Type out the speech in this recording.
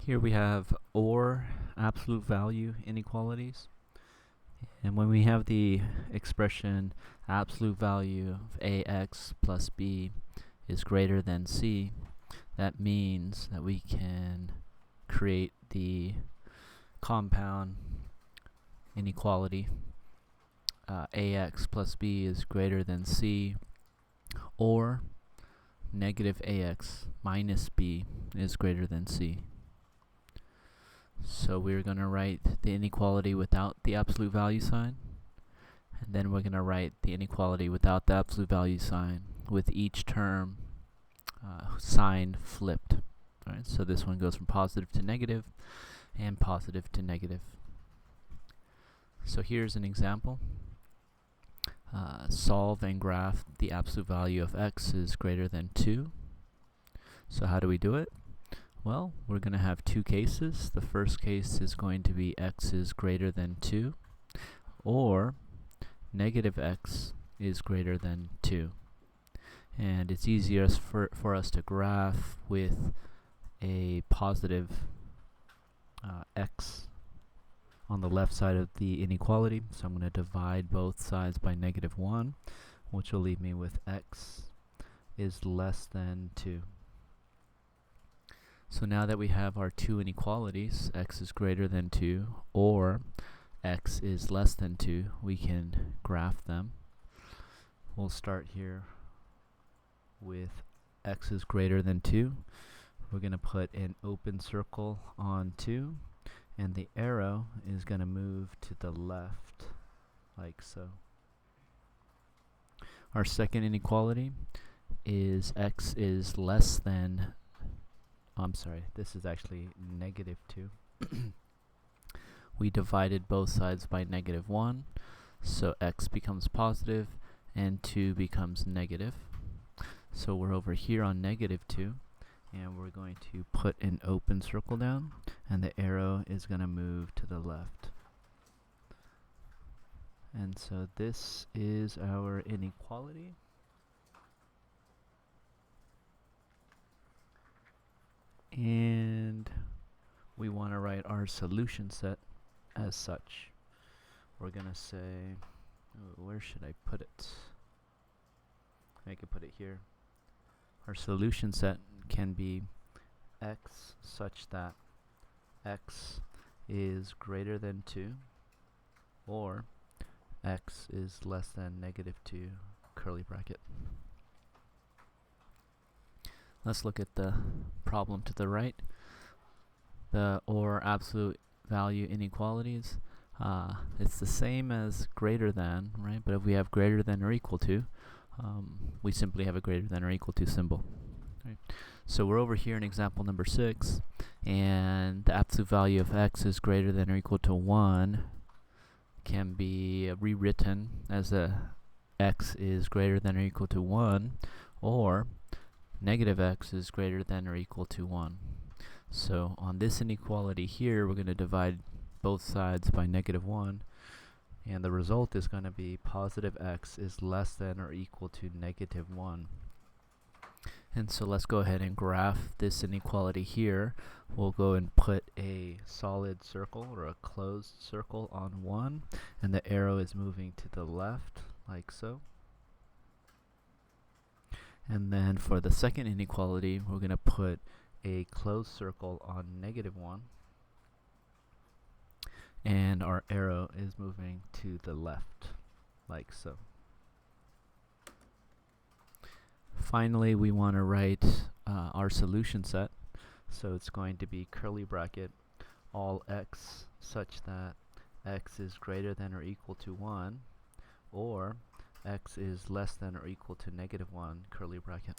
Here we have OR absolute value inequalities. And when we have the expression absolute value of AX plus B is greater than C, that means that we can create the compound inequality AX plus B is greater than C, or negative AX minus B is greater than C. So we're going to write the inequality without the absolute value sign, and then we're going to write the inequality without the absolute value sign with each term sign flipped. Alright, so this one goes from positive to negative and positive to negative. So here's an example. Solve and graph the absolute value of x is greater than 2. So how do we do it? Well, we're going to have two cases. The first case is going to be x is greater than 2, or negative x is greater than 2. And it's easier for us to graph with a positive x on the left side of the inequality. So I'm going to divide both sides by negative 1, which will leave me with x is less than 2. So now that we have our two inequalities, x is greater than 2 or x is less than 2, we can graph them. We'll start here with x is greater than 2. We're going to put an open circle on 2, and the arrow is going to move to the left, like so. Our second inequality is x is less than, this is actually negative 2. We divided both sides by negative 1, so x becomes positive and 2 becomes negative. So we're over here on negative 2, and we're going to put an open circle down, and the arrow is going to move to the left. And so this is our inequality. And we want to write our solution set as such. We're going to say, where should I put it? I could put it here. Our solution set can be x such that x is greater than 2, or x is less than negative 2, curly bracket. Let's look at the problem to the right. The OR absolute value inequalities. It's the same as greater than, right? But if we have greater than or equal to, we simply have a greater than or equal to symbol. Right. So we're over here in example number 6, and the absolute value of x is greater than or equal to 1 can be rewritten as x is greater than or equal to 1, or negative x is greater than or equal to 1. So on this inequality here, we're going to divide both sides by negative 1, and the result is going to be positive x is less than or equal to negative 1. And so let's go ahead and graph this inequality here. We'll go and put a solid circle or a closed circle on 1, and the arrow is moving to the left, like so. And then for the second inequality, we're going to put a closed circle on negative 1, and our arrow is moving to the left, like so. Finally, we want to write our solution set. So it's going to be curly bracket all x such that x is greater than or equal to 1, or x is less than or equal to negative 1, curly bracket.